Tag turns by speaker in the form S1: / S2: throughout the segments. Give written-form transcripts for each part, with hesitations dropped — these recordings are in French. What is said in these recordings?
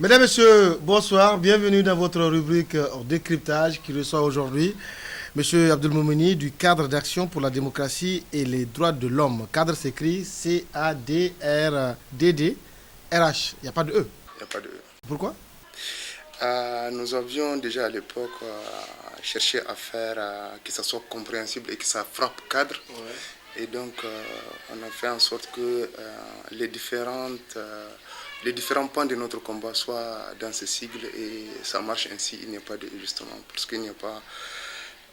S1: Mesdames, Messieurs, bonsoir. Bienvenue dans votre rubrique décryptage qui reçoit aujourd'hui Monsieur Abdelmoumeni du cadre d'action pour la démocratie et les droits de l'homme. Cadre s'écrit C-A-D-R-D-D-R-H. Il n'y a pas de E.
S2: Il n'y a pas de...
S1: Pourquoi?
S2: Nous avions déjà à l'époque cherché à faire que ça soit compréhensible et que ça frappe cadre. Ouais. Et donc, on a fait en sorte que les différents points de notre combat soient dans ces sigles et ça marche ainsi. Il n'y a pas de justement parce qu'il n'y a pas.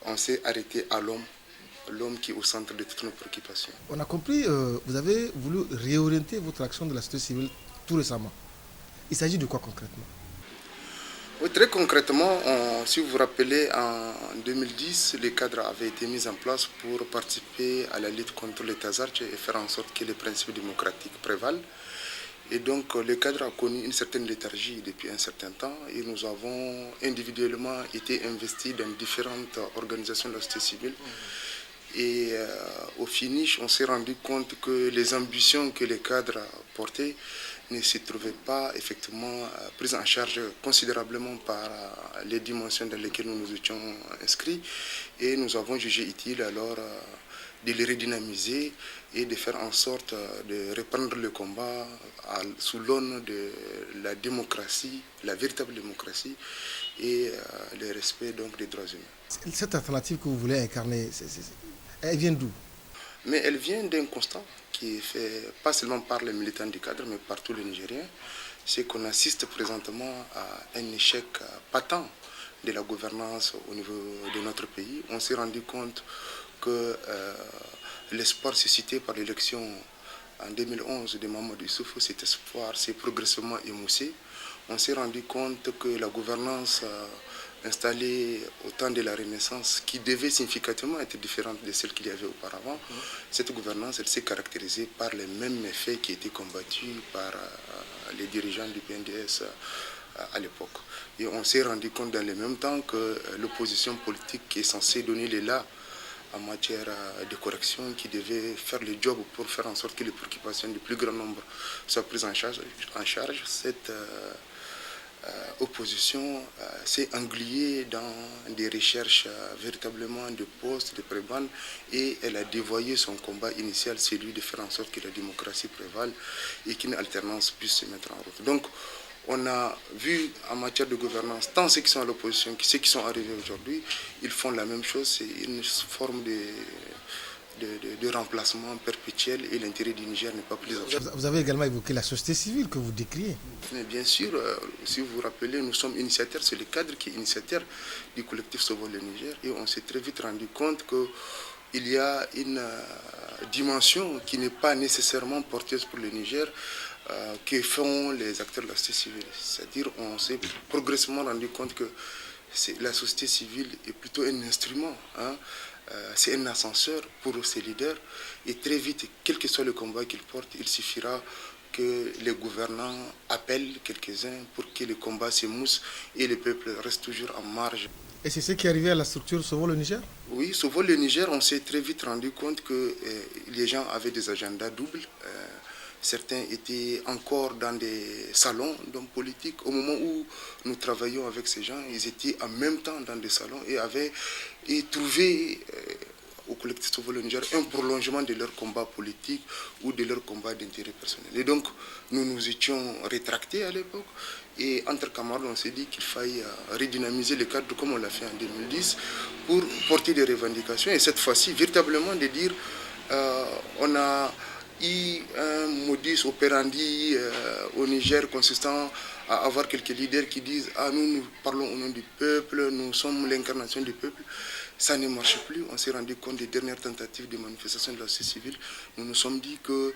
S2: On s'est arrêté à l'homme qui est au centre de toutes nos préoccupations.
S1: On a compris, vous avez voulu réorienter votre action de la société civile tout récemment. Il s'agit de quoi concrètement?
S2: Oui, très concrètement, si vous vous rappelez, en 2010, les cadres avaient été mis en place pour participer à la lutte contre les tasards et faire en sorte que les principes démocratiques prévalent. Et donc, le cadre a connu une certaine léthargie depuis un certain temps et nous avons individuellement été investis dans différentes organisations de la société civile. Et au finish, on s'est rendu compte que les ambitions que les cadres portaient ne se trouvaient pas effectivement prises en charge considérablement par les dimensions dans lesquelles nous nous étions inscrits. Et nous avons jugé utile alors de les redynamiser et de faire en sorte de reprendre le combat sous l'aune de la démocratie, la véritable démocratie et le respect donc des droits humains.
S1: Cette alternative que vous voulez incarner, elle vient d'où?
S2: Mais elle vient d'un constat qui est fait pas seulement par les militants du cadre, mais par tous les Nigériens. C'est qu'on assiste présentement à un échec patent de la gouvernance au niveau de notre pays. On s'est rendu compte que l'espoir suscité par l'élection en 2011 de Mamadou Issoufou, cet espoir s'est progressivement émoussé. On s'est rendu compte que la gouvernance installée au temps de la Renaissance, qui devait significativement être différente de celle qu'il y avait auparavant, cette gouvernance, elle s'est caractérisée par les mêmes méfaits qui étaient combattus par les dirigeants du PNDS à l'époque. Et on s'est rendu compte dans le même temps que l'opposition politique qui est censée donner l'élan en matière de correction, qui devait faire le job pour faire en sorte que les préoccupations du plus grand nombre soient prises en charge. Cette opposition s'est engluée dans des recherches véritablement de postes, de prébendes, et elle a dévoyé son combat initial, celui de faire en sorte que la démocratie prévale et qu'une alternance puisse se mettre en route. Donc, on a vu en matière de gouvernance, tant ceux qui sont à l'opposition que ceux qui sont arrivés aujourd'hui, ils font la même chose, c'est une forme de remplacement perpétuel et l'intérêt du Niger n'est pas pris en charge.
S1: Vous avez également évoqué la société civile que vous décriez.
S2: Mais bien sûr, si vous vous rappelez, nous sommes initiateurs, c'est le cadre qui est initiateur du collectif Sauvons le Niger et on s'est très vite rendu compte qu'il y a une dimension qui n'est pas nécessairement porteuse pour le Niger, que font les acteurs de la société civile. C'est-à-dire on s'est progressivement rendu compte que la société civile est plutôt un instrument, c'est un ascenseur pour ses leaders et très vite, quel que soit le combat qu'ils portent, il suffira que les gouvernants appellent quelques-uns pour que le combat s'émousse et le peuple reste toujours en marge.
S1: Et c'est ce qui est arrivé à la structure Sauvons le Niger?
S2: Oui, Sauvons le Niger, on s'est très vite rendu compte que les gens avaient des agendas doubles. Certains étaient encore dans des salons d'hommes politiques. Au moment où nous travaillions avec ces gens, ils étaient en même temps dans des salons et trouvaient au collectif Sauvons le Niger un prolongement de leur combat politique ou de leur combat d'intérêt personnel. Et donc, nous nous étions rétractés à l'époque. Et entre camarades, on s'est dit qu'il fallait redynamiser le cadre comme on l'a fait en 2010 pour porter des revendications. Et cette fois-ci, véritablement de dire, on a un modus operandi au Niger consistant à avoir quelques leaders qui disent « Ah, nous parlons au nom du peuple, nous sommes l'incarnation du peuple ». Ça ne marche plus. On s'est rendu compte des dernières tentatives de manifestation de la société civile. Nous nous sommes dit que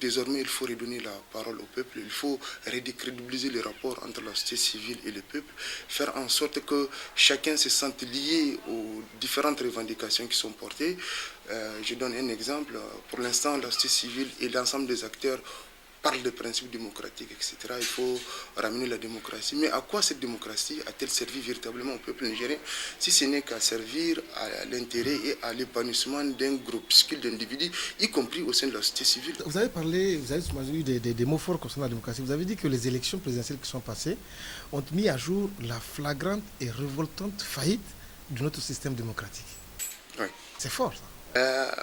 S2: désormais, il faut redonner la parole au peuple. Il faut redécrédibiliser les rapports entre la société civile et le peuple. Faire en sorte que chacun se sente lié aux différentes revendications qui sont portées. Je donne un exemple. Pour l'instant, la société civile et l'ensemble des acteurs parle des principes démocratiques, etc. Il faut ramener la démocratie. Mais à quoi cette démocratie a-t-elle servi véritablement au peuple nigérien si ce n'est qu'à servir à l'intérêt et à l'épanouissement d'un groupuscule d'individus, y compris au sein de la société civile?
S1: Vous avez parlé, vous avez eu des mots forts concernant la démocratie. Vous avez dit que les élections présidentielles qui sont passées ont mis à jour la flagrante et révoltante faillite de notre système démocratique.
S2: Oui.
S1: C'est fort, ça.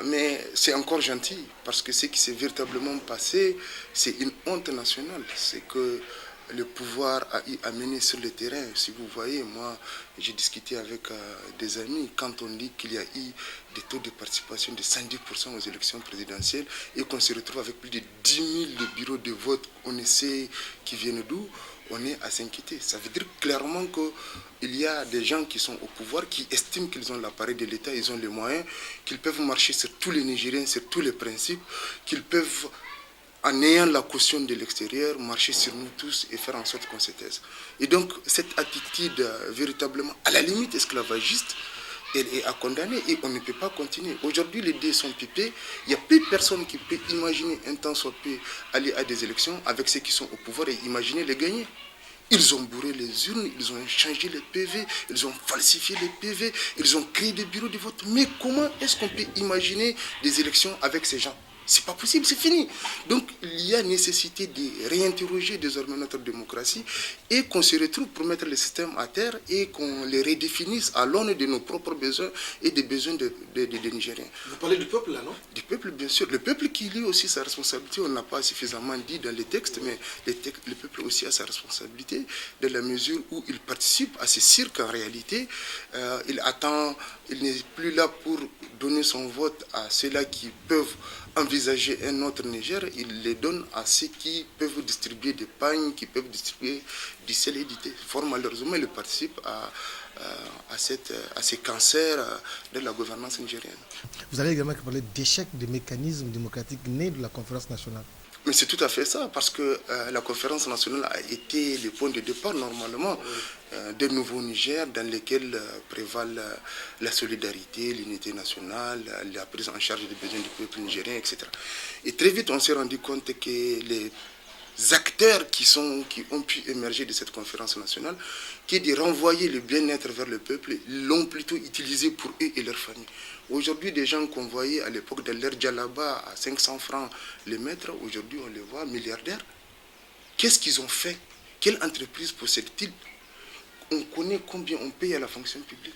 S2: Mais c'est encore gentil, parce que ce qui s'est véritablement passé, c'est une honte nationale. C'est que le pouvoir a eu à mener sur le terrain. Si vous voyez, moi, j'ai discuté avec des amis, quand on dit qu'il y a eu des taux de participation de 110% aux élections présidentielles et qu'on se retrouve avec plus de 10 000 bureaux de vote, on essaie qui viennent d'où, on est à s'inquiéter. Ça veut dire clairement qu'il y a des gens qui sont au pouvoir, qui estiment qu'ils ont l'appareil de l'État, ils ont les moyens, qu'ils peuvent marcher sur tous les Nigériens, sur tous les principes, qu'ils peuvent, en ayant la caution de l'extérieur, marcher sur nous tous et faire en sorte qu'on se taise. Et donc, cette attitude véritablement, à la limite esclavagiste, elle est à condamner et on ne peut pas continuer. Aujourd'hui, les dés sont pipés. Il n'y a plus personne qui peut imaginer un temps soit peu aller à des élections avec ceux qui sont au pouvoir et imaginer les gagner. Ils ont bourré les urnes, ils ont changé les PV, ils ont falsifié les PV, ils ont créé des bureaux de vote. Mais comment est-ce qu'on peut imaginer des élections avec ces gens? C'est pas possible, c'est fini. Donc il y a nécessité de réinterroger désormais notre démocratie et qu'on se retrouve pour mettre le système à terre et qu'on les redéfinisse à l'aune de nos propres besoins et des besoins des Nigériens.
S1: Vous parlez du peuple là, non?
S2: Du peuple, bien sûr. Le peuple qui lit aussi sa responsabilité, on n'a pas suffisamment dit dans les textes, mais le peuple aussi a sa responsabilité dans la mesure où il participe à ce cirque en réalité. Il attend, il n'est plus là pour donner son vote à ceux-là qui peuvent envisager un autre Niger, il les donne à ceux qui peuvent distribuer des pagnes, qui peuvent distribuer du sel édité. Fort malheureusement, il participe à ces cancers de la gouvernance nigérienne.
S1: Vous allez également parler d'échec des mécanismes démocratiques nés de la conférence nationale.
S2: Mais c'est tout à fait ça, parce que la conférence nationale a été le point de départ normalement d'un nouveau Niger dans lequel prévalent la solidarité, l'unité nationale, la prise en charge des besoins du peuple nigérien, etc. Et très vite, on s'est rendu compte que les acteurs qui ont pu émerger de cette conférence nationale, qui est de renvoyer le bien-être vers le peuple, l'ont plutôt utilisé pour eux et leurs familles. Aujourd'hui, des gens qu'on voyait à l'époque de l'ère Djalaba à 500 francs le mètre, aujourd'hui on les voit milliardaires. Qu'est-ce qu'ils ont fait? Quelle entreprise possèdent-ils? On connaît combien on paye à la fonction publique.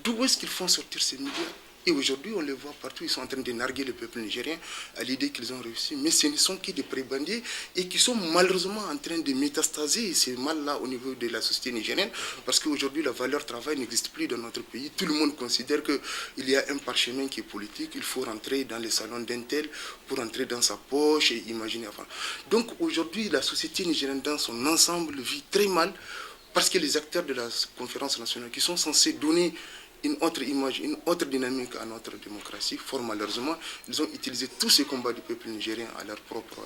S2: D'où est-ce qu'ils font sortir ces milliards? Et aujourd'hui, on les voit partout, ils sont en train de narguer le peuple nigérien à l'idée qu'ils ont réussi. Mais ce ne sont que des prébendiers et qui sont malheureusement en train de métastaser ces mal-là au niveau de la société nigérienne. Parce qu'aujourd'hui, la valeur travail n'existe plus dans notre pays. Tout le monde considère qu'il y a un parchemin qui est politique. Il faut rentrer dans les salons d'un tel pour entrer dans sa poche et imaginer avant. Donc aujourd'hui, la société nigérienne dans son ensemble vit très mal parce que les acteurs de la conférence nationale qui sont censés donner une autre image, une autre dynamique à notre démocratie, fort malheureusement, ils ont utilisé tous ces combats du peuple nigérien à leur propre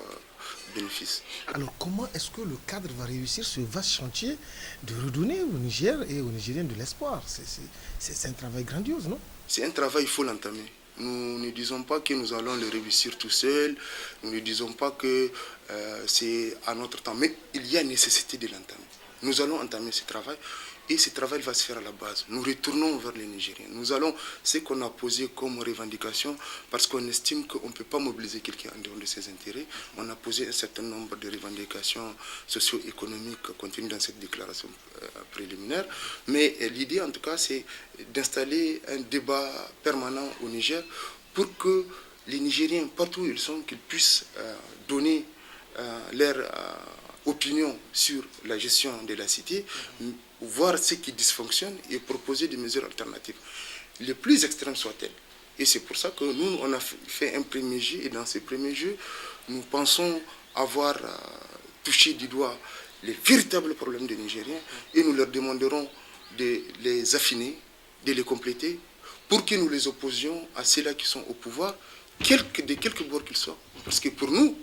S2: bénéfice.
S1: Alors comment est-ce que le cadre va réussir ce vaste chantier de redonner au Niger et aux Nigériens de l'espoir? C'est un travail grandiose, non?
S2: C'est un travail, il faut l'entamer. Nous ne disons pas que nous allons le réussir tout seul, nous ne disons pas que c'est à notre temps, mais il y a nécessité de l'entamer. Nous allons entamer ce travail. Et ce travail va se faire à la base. Nous retournons vers les Nigériens. Nous allons, ce qu'on a posé comme revendication, parce qu'on estime qu'on ne peut pas mobiliser quelqu'un en dehors de ses intérêts. On a posé un certain nombre de revendications socio-économiques contenues dans cette déclaration préliminaire. Mais l'idée, en tout cas, c'est d'installer un débat permanent au Niger pour que les Nigériens, partout où ils sont, qu'ils puissent donner leur opinion sur la gestion de la cité, voir ce qui dysfonctionne et proposer des mesures alternatives, les plus extrêmes soient-elles. Et c'est pour ça que nous, on a fait un premier jeu, et dans ce premier jeu, nous pensons avoir touché du doigt les véritables problèmes des Nigériens, et nous leur demanderons de les affiner, de les compléter, pour que nous les opposions à ceux-là qui sont au pouvoir, de quelque bord qu'ils soient. Parce que pour nous,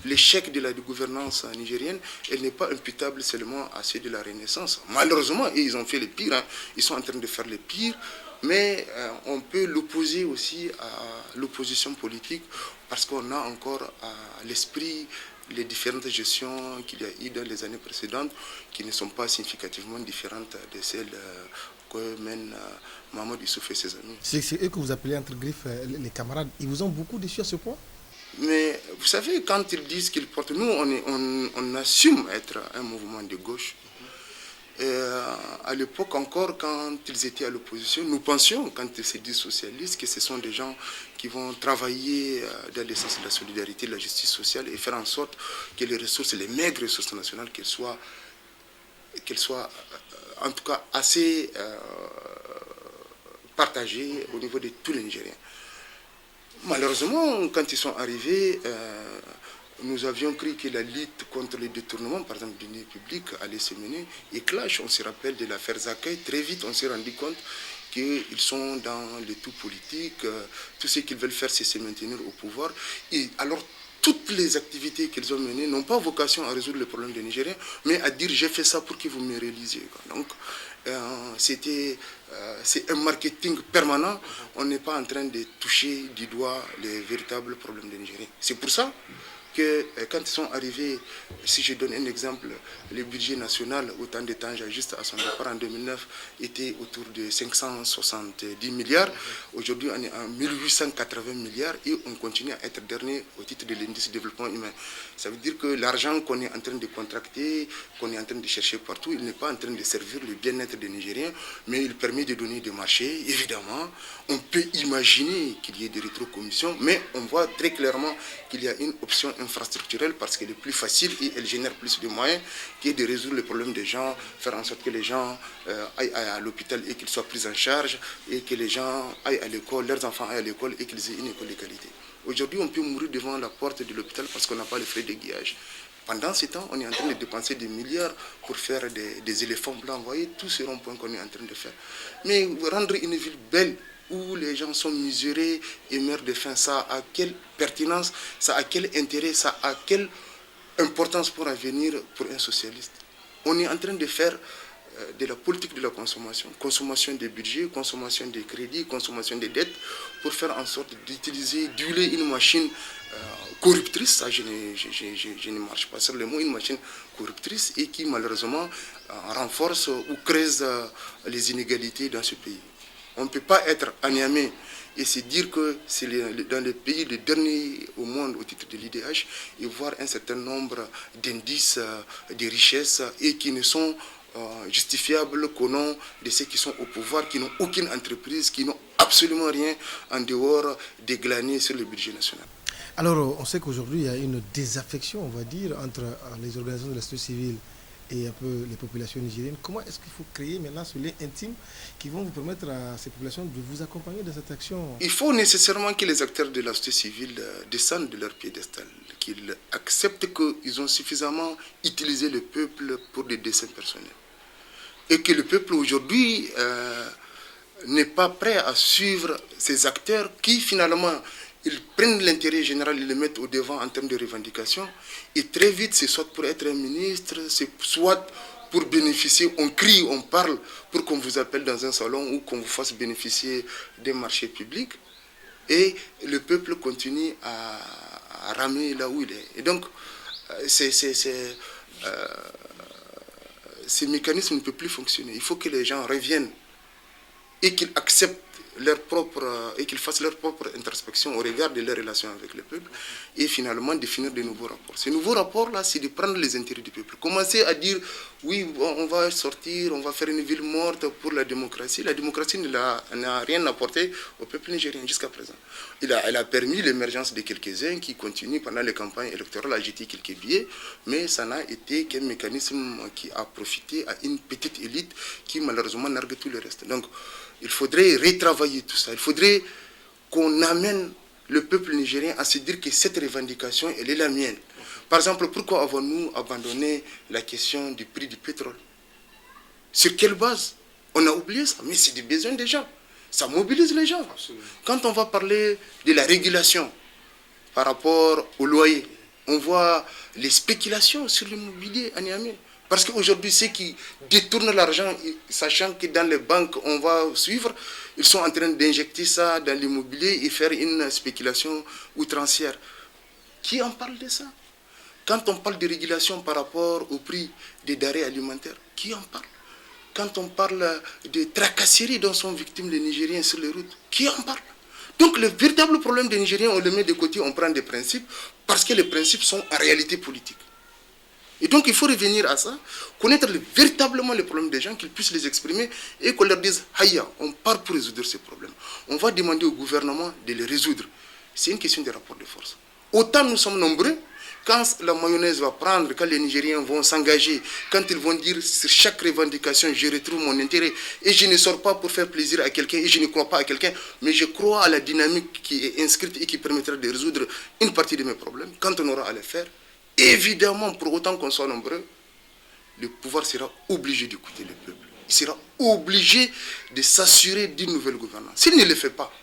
S2: l'échec de la gouvernance nigérienne, elle n'est pas imputable seulement à ceux de la Renaissance. Malheureusement, ils ont fait le pire, hein. Ils sont en train de faire le pire, mais on peut l'opposer aussi à l'opposition politique parce qu'on a encore à l'esprit les différentes gestions qu'il y a eu dans les années précédentes qui ne sont pas significativement différentes de celles que mène Mahmoud Issouf et ses amis.
S1: C'est eux que vous appelez entre griffes les camarades. Ils vous ont beaucoup déçus à ce point?
S2: Mais vous savez, quand ils disent qu'ils portent, nous on assume être un mouvement de gauche. À l'époque encore, quand ils étaient à l'opposition, nous pensions, quand ils se disent socialistes, que ce sont des gens qui vont travailler dans le sens de la solidarité, de la justice sociale et faire en sorte que les ressources, les maigres ressources nationales, qu'elles soient en tout cas assez partagées au niveau de tous les Nigériens. Malheureusement, quand ils sont arrivés, nous avions cru que la lutte contre les détournements, par exemple, du deniers publics, allait se mener. Et clash, on se rappelle de l'affaire Zakaï. Très vite, on s'est rendu compte qu'ils sont dans le tout politique. Tout ce qu'ils veulent faire, c'est se maintenir au pouvoir. Et alors, toutes les activités qu'ils ont menées n'ont pas vocation à résoudre les problèmes des Nigériens, mais à dire j'ai fait ça pour que vous me réalisiez. Donc, c'est un marketing permanent. On n'est pas en train de toucher du doigt les véritables problèmes des Nigériens. C'est pour ça que quand ils sont arrivés, si je donne un exemple, le budget national, au temps de Tanja, juste à son départ en 2009, était autour de 570 milliards. Aujourd'hui, on est à 1880 milliards et on continue à être dernier au titre de l'indice de développement humain. Ça veut dire que l'argent qu'on est en train de contracter, qu'on est en train de chercher partout, il n'est pas en train de servir le bien-être des Nigériens, mais il permet de donner des marchés. Évidemment, on peut imaginer qu'il y ait des rétrocommissions, mais on voit très clairement qu'il y a une option infrastructurelle parce qu'elle est plus facile et elle génère plus de moyens que de résoudre les problèmes des gens, faire en sorte que les gens aillent à l'hôpital et qu'ils soient pris en charge et que les gens aillent à l'école, leurs enfants aillent à l'école et qu'ils aient une école de qualité. Aujourd'hui, on peut mourir devant la porte de l'hôpital parce qu'on n'a pas les frais de guillage. Pendant ce temps, on est en train de dépenser des milliards pour faire des éléphants blancs. Vous voyez, tous ces ronds-points qu'on est en train de faire. Mais rendre une ville belle, où les gens sont mesurés et meurent de faim, ça a quelle pertinence, ça a quel intérêt, ça a quelle importance pour l'avenir pour un socialiste? On est en train de faire de la politique de la consommation des budgets, consommation des crédits, consommation des dettes, pour faire en sorte d'huiler une machine corruptrice, ça je ne marche pas sur le mot, une machine corruptrice et qui malheureusement renforce ou creuse les inégalités dans ce pays. On ne peut pas être à Niamey et se dire que c'est dans le pays le dernier au monde au titre de l'IDH et voir un certain nombre d'indices de richesses et qui ne sont justifiables qu'au nom de ceux qui sont au pouvoir, qui n'ont aucune entreprise, qui n'ont absolument rien en dehors des glanés sur le budget national.
S1: Alors, on sait qu'aujourd'hui, il y a une désaffection, on va dire, entre les organisations de la société civile et un peu les populations nigériennes. Comment est-ce qu'il faut créer maintenant ce lien intime qui vont vous permettre à ces populations de vous accompagner dans cette action?
S2: Il faut nécessairement que les acteurs de la société civile descendent de leur piédestal, qu'ils acceptent qu'ils ont suffisamment utilisé le peuple pour des desseins personnels. Et que le peuple aujourd'hui n'est pas prêt à suivre ces acteurs qui finalement ils prennent l'intérêt général, ils le mettent au devant en termes de revendications. Et très vite, c'est soit pour être un ministre, c'est soit pour bénéficier, on crie, on parle, pour qu'on vous appelle dans un salon ou qu'on vous fasse bénéficier des marchés publics. Et le peuple continue à ramer là où il est. Et donc, ces mécanismes ne peuvent plus fonctionner. Il faut que les gens reviennent et qu'ils acceptent et qu'ils fassent leur propre introspection au regard de leurs relations avec le peuple et finalement définir de nouveaux rapports. Ces nouveaux rapports-là, c'est de prendre les intérêts du peuple. Commencer à dire, oui, on va sortir, on va faire une ville morte pour la démocratie. La démocratie n'a rien apporté au peuple nigérien jusqu'à présent. Elle a permis l'émergence de quelques-uns qui continuent pendant les campagnes électorales à jeter quelques billets, mais ça n'a été qu'un mécanisme qui a profité à une petite élite qui malheureusement nargue tout le reste. Donc, il faudrait retravailler tout ça. Il faudrait qu'on amène le peuple nigérien à se dire que cette revendication, elle est la mienne. Par exemple, pourquoi avons-nous abandonné la question du prix du pétrole? Sur quelle base? On a oublié ça, mais c'est des besoins des gens. Ça mobilise les gens. Absolument. Quand on va parler de la régulation par rapport au loyer, on voit les spéculations sur l'immobilier à Niamey. Parce qu'aujourd'hui, ceux qui détournent l'argent, sachant que dans les banques, on va suivre, ils sont en train d'injecter ça dans l'immobilier et faire une spéculation outrancière. Qui en parle de ça? Quand on parle de régulation par rapport au prix des denrées alimentaires, qui en parle? Quand on parle de tracasseries dont sont victimes les Nigériens sur les routes, qui en parle? Donc le véritable problème des Nigériens, on le met de côté, on prend des principes, parce que les principes sont en réalité politiques. Et donc il faut revenir à ça, connaître véritablement les problèmes des gens, qu'ils puissent les exprimer et qu'on leur dise « Haïa, on part pour résoudre ces problèmes. On va demander au gouvernement de les résoudre. » C'est une question de rapport de force. Autant nous sommes nombreux, quand la mayonnaise va prendre, quand les Nigériens vont s'engager, quand ils vont dire sur chaque revendication, je retrouve mon intérêt et je ne sors pas pour faire plaisir à quelqu'un et je ne crois pas à quelqu'un, mais je crois à la dynamique qui est inscrite et qui permettra de résoudre une partie de mes problèmes, quand on aura à le faire, évidemment, pour autant qu'on soit nombreux, le pouvoir sera obligé d'écouter le peuple. Il sera obligé de s'assurer d'une nouvelle gouvernance. S'il ne le fait pas,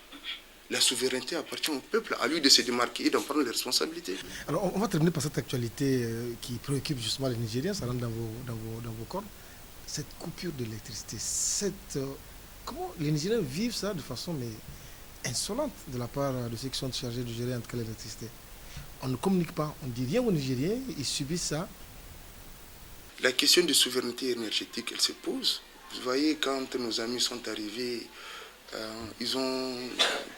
S2: la souveraineté appartient au peuple, à lui de se démarquer et d'en prendre les responsabilités.
S1: Alors, on va terminer par cette actualité qui préoccupe justement les Nigériens, ça rentre dans vos corps. Cette coupure d'électricité, comment les Nigériens vivent ça de façon insolente de la part de ceux qui sont chargés de gérer en tout cas l'électricité. On ne communique pas, on ne dit rien aux Nigériens, ils subissent ça.
S2: La question de souveraineté énergétique, elle se pose. Vous voyez, quand nos amis sont arrivés, ils ont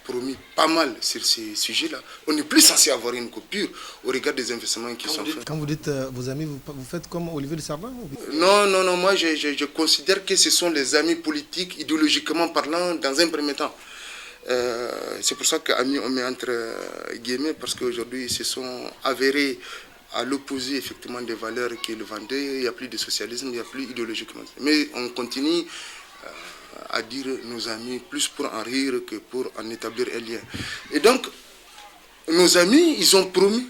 S2: promis pas mal sur ces sujets-là. On n'est plus censé avoir une coupure au regard des investissements qui sont faits.
S1: Quand vous dites vos amis, vous faites comme Olivier de Sardin?
S2: Non, moi je considère que ce sont les amis politiques, idéologiquement parlant, dans un premier temps. C'est pour ça qu'amis, on met entre guillemets, parce qu'aujourd'hui ils se sont avérés à l'opposé effectivement des valeurs qu'ils vendaient. Il n'y a plus de socialisme, il n'y a plus idéologiquement. Mais on continue à dire nos amis, plus pour en rire que pour en établir un lien. Et donc, nos amis, ils ont promis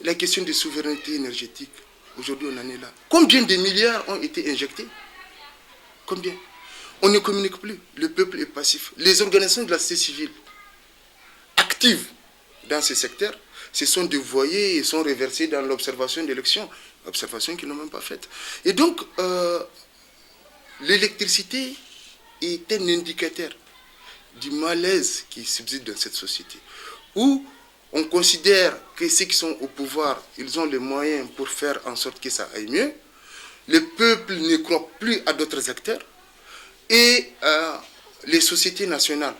S2: la question de souveraineté énergétique. Aujourd'hui, on en est là. Combien de milliards ont été injectés? Combien? On ne communique plus. Le peuple est passif. Les organisations de la société civile actives dans ce secteur se sont dévoyées et sont reversées dans l'observation d'élections. Observation qu'ils n'ont même pas faite. Et donc, l'électricité est un indicateur du malaise qui subsiste dans cette société, où on considère que ceux qui sont au pouvoir, ils ont les moyens pour faire en sorte que ça aille mieux. Le peuple ne croit plus à d'autres acteurs. Et les sociétés nationales,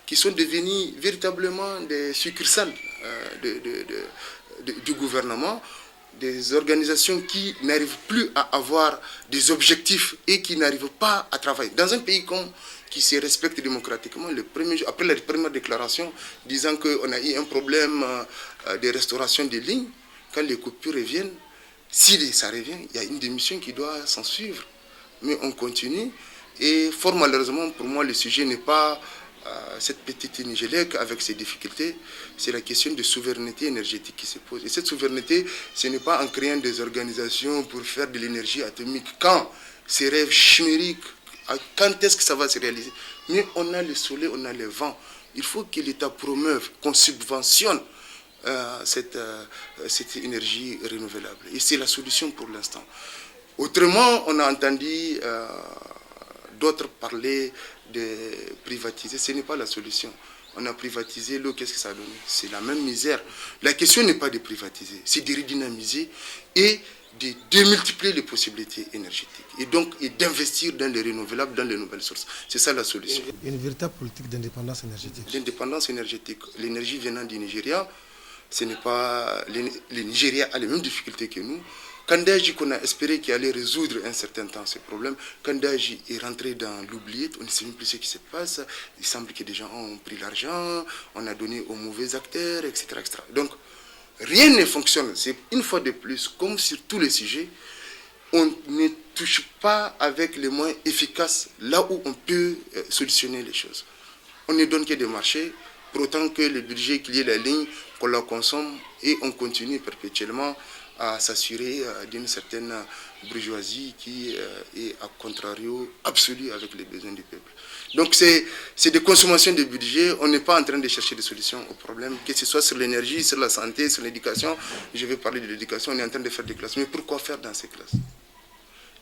S2: qui sont devenues véritablement des succursales du gouvernement, des organisations qui n'arrivent plus à avoir des objectifs et qui n'arrivent pas à travailler. Dans un pays qui se respecte démocratiquement, après la première déclaration disant qu'on a eu un problème de restauration des lignes, quand les coupures reviennent, si ça revient, il y a une démission qui doit s'en suivre. Mais on continue et fort malheureusement pour moi le sujet n'est pas cette petite Nigélec avec ses difficultés, c'est la question de souveraineté énergétique qui se pose. Et cette souveraineté, ce n'est pas en créant des organisations pour faire de l'énergie atomique. Quand ces rêves chimériques, quand est-ce que ça va se réaliser? Mais on a le soleil, on a le vent. Il faut que l'État promeuve, qu'on subventionne cette énergie renouvelable. Et c'est la solution pour l'instant. Autrement, on a entendu d'autres parler de privatiser. Ce n'est pas la solution. On a privatisé l'eau, qu'est-ce que ça a donné? C'est la même misère. La question n'est pas de privatiser, c'est de redynamiser et de démultiplier les possibilités énergétiques. Et donc, d'investir dans les renouvelables, dans les nouvelles sources. C'est ça la solution.
S1: Une véritable politique d'indépendance énergétique.
S2: L'indépendance énergétique. L'énergie venant du Nigeria, ce n'est pas... Le Nigeria a les mêmes difficultés que nous. Kandaji, qu'on a espéré qu'il allait résoudre un certain temps ces problèmes, Kandaji est rentré dans l'oubliette, on ne sait même plus ce qui se passe. Il semble que des gens ont pris l'argent, on a donné aux mauvais acteurs, etc. etc. Donc, rien ne fonctionne. C'est une fois de plus, comme sur tous les sujets, on ne touche pas avec les moyens efficaces là où on peut solutionner les choses. On ne donne que des marchés, pour autant que le budget, qu'il y ait la ligne, qu'on la consomme et on continue perpétuellement à s'assurer d'une certaine bourgeoisie qui est à contrario absolu avec les besoins du peuple. Donc c'est des consommations de budget, on n'est pas en train de chercher des solutions aux problèmes, que ce soit sur l'énergie, sur la santé, sur l'éducation. Je vais parler de l'éducation, on est en train de faire des classes. Mais pourquoi faire dans ces classes?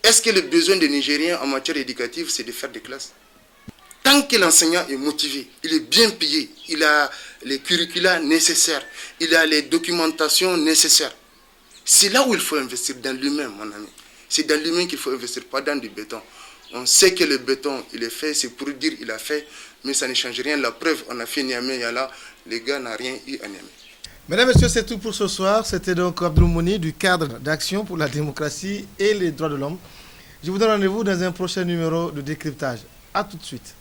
S2: Est-ce que le besoin des Nigériens en matière éducative, c'est de faire des classes? Tant que l'enseignant est motivé, il est bien payé, il a les curricula nécessaires, il a les documentations nécessaires. C'est là où il faut investir, dans l'humain, mon ami. C'est dans l'humain qu'il faut investir, pas dans du béton. On sait que le béton, il est fait, c'est pour dire il a fait, mais ça ne change rien. La preuve, on a fait Niamey, Yala, les gars n'ont rien eu à Niamey.
S1: Mesdames et messieurs, c'est tout pour ce soir. C'était donc Abdou Mouni du cadre d'action pour la démocratie et les droits de l'homme. Je vous donne rendez-vous dans un prochain numéro de décryptage. A tout de suite.